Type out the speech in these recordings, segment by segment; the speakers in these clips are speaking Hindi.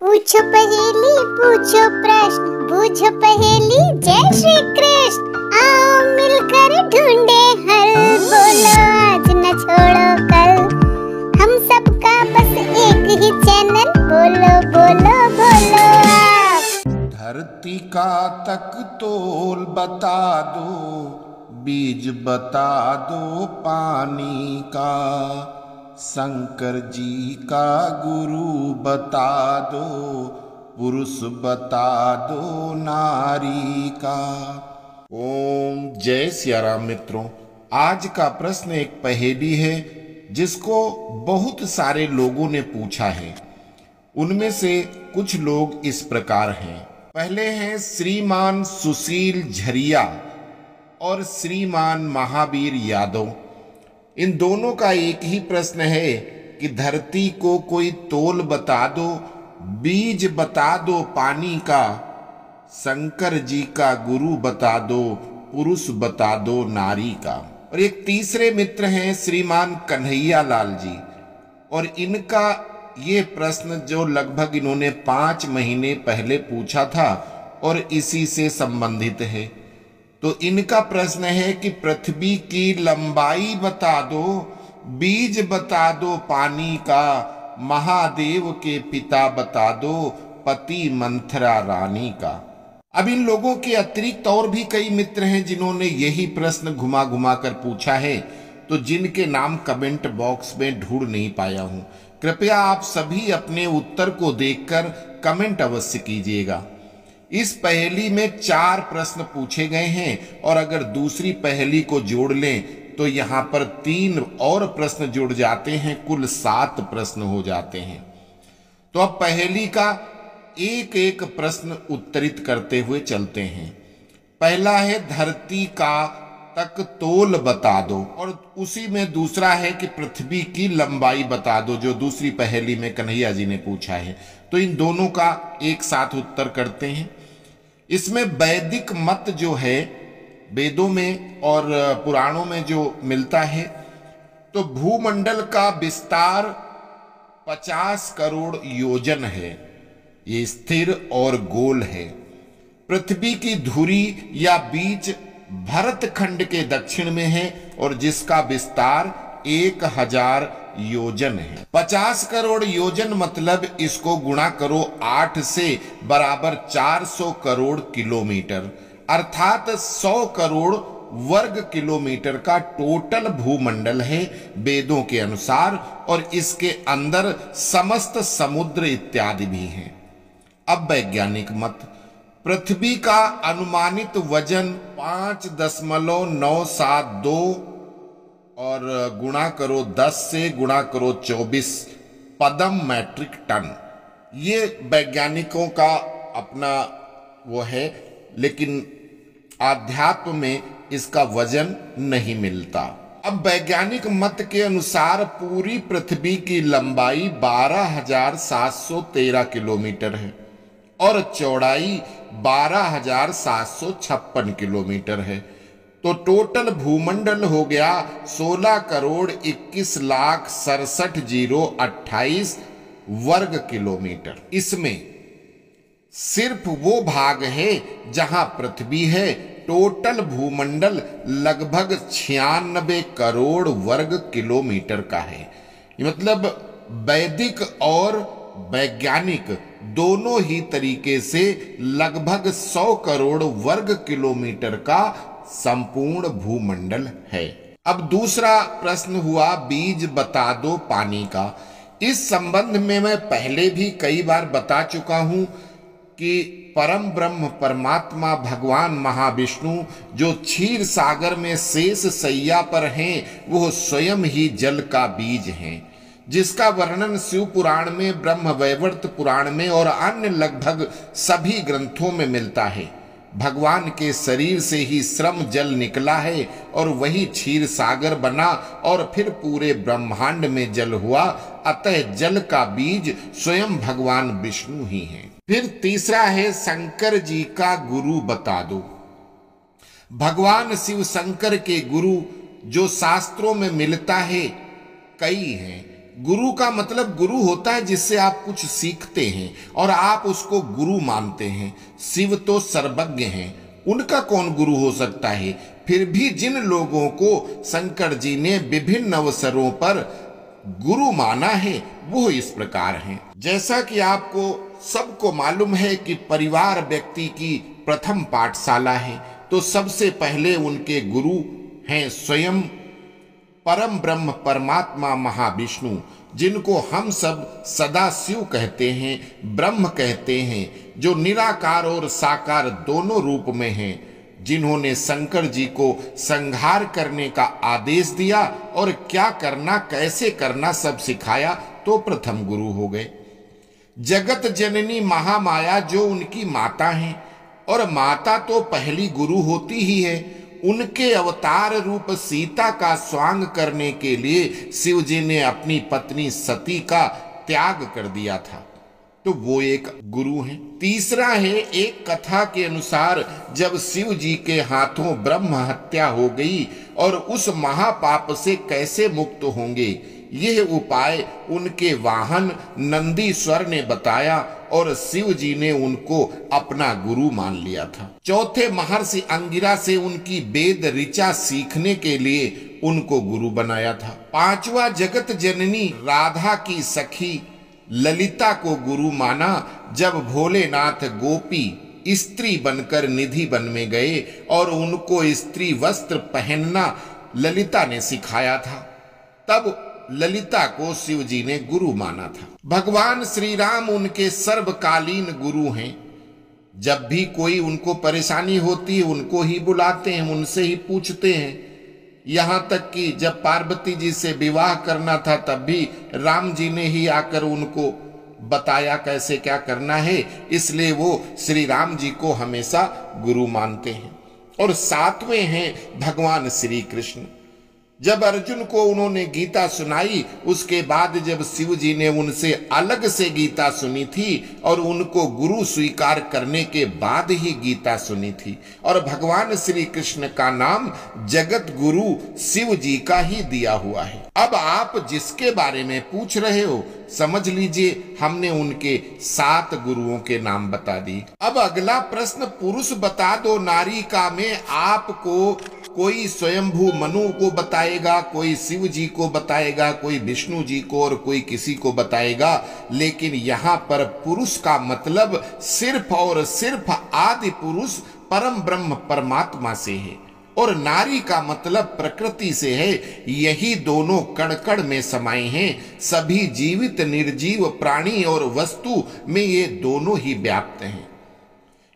पूछो पहेली, पूछो प्रश्न, पूछो पहेली। जय श्री कृष्ण। आओ मिलकर ढूंढे हल, बोलो आज न छोड़ो कल। हम सबका बस एक ही चैनल, बोलो बोलो बोलो आप। धरती का तक तोल बता दो, बीज बता दो पानी का। शंकर जी का गुरु बता दो, पुरुष बता दो नारी का। ओम जय सिया राम। मित्रों, आज का प्रश्न एक पहेली है जिसको बहुत सारे लोगों ने पूछा है। उनमें से कुछ लोग इस प्रकार हैं। पहले हैं श्रीमान सुशील झरिया और श्रीमान महावीर यादव। इन दोनों का एक ही प्रश्न है कि धरती को कोई तोल बता दो, बीज बता दो पानी का। शंकर जी का गुरु बता दो, पुरुष बता दो नारी का। और एक तीसरे मित्र हैं श्रीमान कन्हैया लाल जी, और इनका ये प्रश्न जो लगभग इन्होंने 5 महीने पहले पूछा था और इसी से संबंधित है। तो इनका प्रश्न है कि पृथ्वी की लंबाई बता दो, बीज बता दो पानी का। महादेव के पिता बता दो, पति मंथरा रानी का। अब इन लोगों के अतिरिक्त और भी कई मित्र हैं जिन्होंने यही प्रश्न घुमा घुमा कर पूछा है, तो जिनके नाम कमेंट बॉक्स में ढूंढ नहीं पाया हूं। कृपया आप सभी अपने उत्तर को देखकर कमेंट अवश्य कीजिएगा। इस पहेली में 4 प्रश्न पूछे गए हैं, और अगर दूसरी पहेली को जोड़ लें तो यहाँ पर 3 और प्रश्न जुड़ जाते हैं, कुल 7 प्रश्न हो जाते हैं। तो अब पहेली का एक एक प्रश्न उत्तरित करते हुए चलते हैं। पहला है धरती का तक तोल बता दो, और उसी में दूसरा है कि पृथ्वी की लंबाई बता दो, जो दूसरी पहेली में कन्हैया जी ने पूछा है। तो इन दोनों का एक साथ उत्तर करते हैं। इसमें वैदिक मत जो है, वेदों में और पुराणों में जो मिलता है, तो भूमंडल का विस्तार 50 करोड़ योजन है। ये स्थिर और गोल है। पृथ्वी की धुरी या बीच भरतखंड के दक्षिण में है, और जिसका विस्तार 1000 योजन है। 50 करोड़ योजन मतलब इसको गुणा करो 8 से, बराबर 400 करोड़ किलोमीटर, अर्थात 100 करोड़ वर्ग किलोमीटर का टोटल भूमंडल है वेदों के अनुसार, और इसके अंदर समस्त समुद्र इत्यादि भी हैं। अब वैज्ञानिक मत। पृथ्वी का अनुमानित वजन 5.972 और गुणा करो 10 से गुणा करो 24 पदम मैट्रिक टन। ये वैज्ञानिकों का अपना वो है, लेकिन आध्यात्म में इसका वजन नहीं मिलता। अब वैज्ञानिक मत के अनुसार पूरी पृथ्वी की लंबाई 12,713 किलोमीटर है और चौड़ाई 12,756 किलोमीटर है। तो टोटल भूमंडल हो गया 16 करोड़ 21,67,028 वर्ग किलोमीटर। इसमें सिर्फ वो भाग है जहां पृथ्वी है। टोटल भूमंडल लगभग 96 करोड़ वर्ग किलोमीटर का है। मतलब वैदिक और वैज्ञानिक दोनों ही तरीके से लगभग 100 करोड़ वर्ग किलोमीटर का संपूर्ण भूमंडल है। अब दूसरा प्रश्न हुआ बीज बता दो पानी का। इस संबंध में मैं पहले भी कई बार बता चुका हूं कि परम ब्रह्म परमात्मा भगवान महाविष्णु जो क्षीर सागर में शेष सैया पर हैं, वो स्वयं ही जल का बीज हैं, जिसका वर्णन शिव पुराण में, ब्रह्म वैवर्त पुराण में और अन्य लगभग सभी ग्रंथों में मिलता है। भगवान के शरीर से ही श्रम जल निकला है और वही क्षीर सागर बना और फिर पूरे ब्रह्मांड में जल हुआ। अतः जल का बीज स्वयं भगवान विष्णु ही हैं। फिर तीसरा है शंकर जी का गुरु बता दो। भगवान शिव शंकर के गुरु जो शास्त्रों में मिलता है कई हैं, गुरु का मतलब गुरु होता है जिससे आप कुछ सीखते हैं और आप उसको गुरु मानते हैं। शिव तो सर्वज्ञ हैं, उनका कौन गुरु हो सकता है। फिर भी जिन लोगों को शंकर जी ने विभिन्न अवसरों पर गुरु माना है वो इस प्रकार हैं। जैसा कि आपको सबको मालूम है कि परिवार व्यक्ति की प्रथम पाठशाला है, तो सबसे पहले उनके गुरु हैं स्वयं परम ब्रह्म परमात्मा महाविष्णु, जिनको हम सब सदा शिव कहते हैं, ब्रह्म कहते हैं, जो निराकार और साकार दोनों रूप में हैं, जिन्होंने शंकर जी को संहार करने का आदेश दिया और क्या करना कैसे करना सब सिखाया, तो प्रथम गुरु हो गए। जगत जननी महामाया जो उनकी माता हैं, और माता तो पहली गुरु होती ही है। उनके अवतार रूप सीता का स्वांग करने के लिए शिव जी ने अपनी पत्नी सती का त्याग कर दिया था, तो वो एक गुरु हैं। तीसरा है, एक कथा के अनुसार जब शिव जी के हाथों ब्रह्म हत्या हो गई और उस महापाप से कैसे मुक्त होंगे, यह उपाय उनके वाहन नंदीश्वर ने बताया और शिव जी ने उनको अपना गुरु मान लिया था। चौथे, महर्षि अंगिरा से उनकी वेद ऋचा सीखने के लिए उनको गुरु बनाया था। पांचवा, जगत जननी राधा की सखी ललिता को गुरु माना जब भोलेनाथ गोपी स्त्री बनकर निधि वन में गए और उनको स्त्री वस्त्र पहनना ललिता ने सिखाया था, तब ललिता को शिव जी ने गुरु माना था। भगवान श्री राम उनके सर्वकालीन गुरु हैं। जब भी कोई उनको परेशानी होती है उनको ही बुलाते हैं, उनसे ही पूछते हैं। यहाँ तक कि जब पार्वती जी से विवाह करना था तब भी राम जी ने ही आकर उनको बताया कैसे क्या करना है, इसलिए वो श्री राम जी को हमेशा गुरु मानते हैं। और सातवें हैं भगवान श्री कृष्ण। जब अर्जुन को उन्होंने गीता सुनाई, उसके बाद जब शिव जी ने उनसे अलग से गीता सुनी थी और उनको गुरु स्वीकार करने के बाद ही गीता सुनी थी, और भगवान श्री कृष्ण का नाम जगत गुरु शिव जी का ही दिया हुआ है। अब आप जिसके बारे में पूछ रहे हो, समझ लीजिए हमने उनके 7 गुरुओं के नाम बता दी। अब अगला प्रश्न, पुरुष बता दो नारी का में आपको कोई स्वयंभू मनु को बताएगा, कोई शिव जी को बताएगा, कोई विष्णु जी को और कोई किसी को बताएगा, लेकिन यहाँ पर पुरुष का मतलब सिर्फ और सिर्फ आदि पुरुष परम ब्रह्म परमात्मा से है, और नारी का मतलब प्रकृति से है। यही दोनों कण कण में समाये हैं। सभी जीवित निर्जीव प्राणी और वस्तु में ये दोनों ही व्याप्त हैं।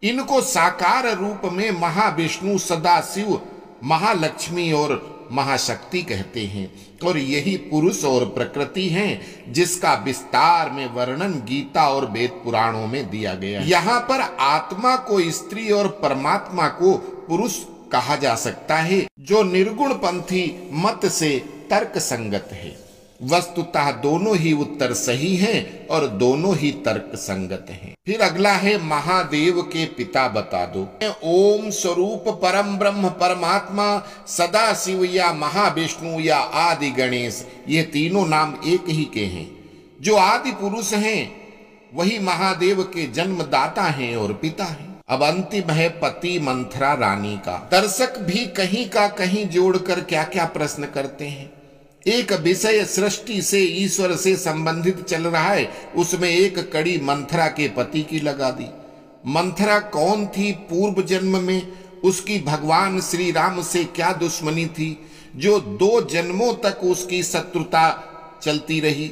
इनको साकार रूप में महाविष्णु, सदाशिव, महालक्ष्मी और महाशक्ति कहते हैं, और यही पुरुष और प्रकृति हैं जिसका विस्तार में वर्णन गीता और वेद पुराणों में दिया गया है। यहाँ पर आत्मा को स्त्री और परमात्मा को पुरुष कहा जा सकता है, जो निर्गुण पंथी मत से तर्क संगत है। वस्तुतः दोनों ही उत्तर सही हैं और दोनों ही तर्क संगत हैं। फिर अगला है, महादेव के पिता बता दो। ओम स्वरूप परम ब्रह्म परमात्मा, सदा शिव या महाविष्णु या आदि गणेश, ये तीनों नाम एक ही के हैं। जो आदि पुरुष हैं वही महादेव के जन्मदाता हैं और पिता हैं। अब अंतिम है पति मंथरा रानी का। दर्शक भी कहीं का कहीं जोड़कर क्या क्या प्रश्न करते हैं। एक विषय सृष्टि से ईश्वर से संबंधित चल रहा है, उसमें एक कड़ी मंथरा के पति की लगा दी। मंथरा कौन थी पूर्व जन्म में, उसकी भगवान श्री राम से क्या दुश्मनी थी जो 2 जन्मों तक उसकी शत्रुता चलती रही,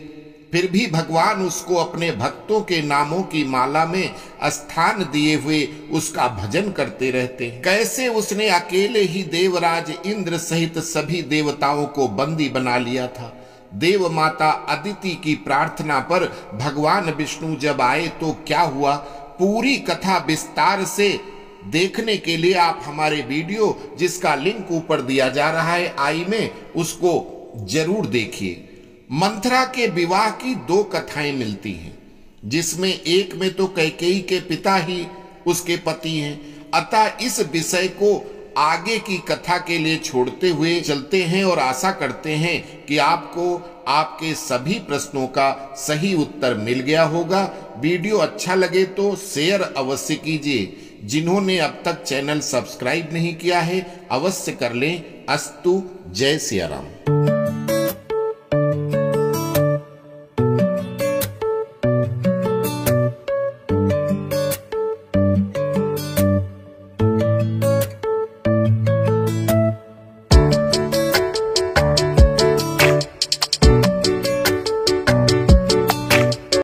फिर भी भगवान उसको अपने भक्तों के नामों की माला में स्थान दिए हुए उसका भजन करते रहते हैं। कैसे उसने अकेले ही देवराज इंद्र सहित सभी देवताओं को बंदी बना लिया था। देव माता अदिति की प्रार्थना पर भगवान विष्णु जब आए तो क्या हुआ, पूरी कथा विस्तार से देखने के लिए आप हमारे वीडियो जिसका लिंक ऊपर दिया जा रहा है आई में, उसको जरूर देखिए। मंथरा के विवाह की 2 कथाएं मिलती हैं, जिसमें एक में तो कैकेयी के पिता ही उसके पति हैं। अतः इस विषय को आगे की कथा के लिए छोड़ते हुए चलते हैं और आशा करते हैं कि आपको आपके सभी प्रश्नों का सही उत्तर मिल गया होगा। वीडियो अच्छा लगे तो शेयर अवश्य कीजिए। जिन्होंने अब तक चैनल सब्सक्राइब नहीं किया है अवश्य कर लें। अस्तु, जय सिया राम।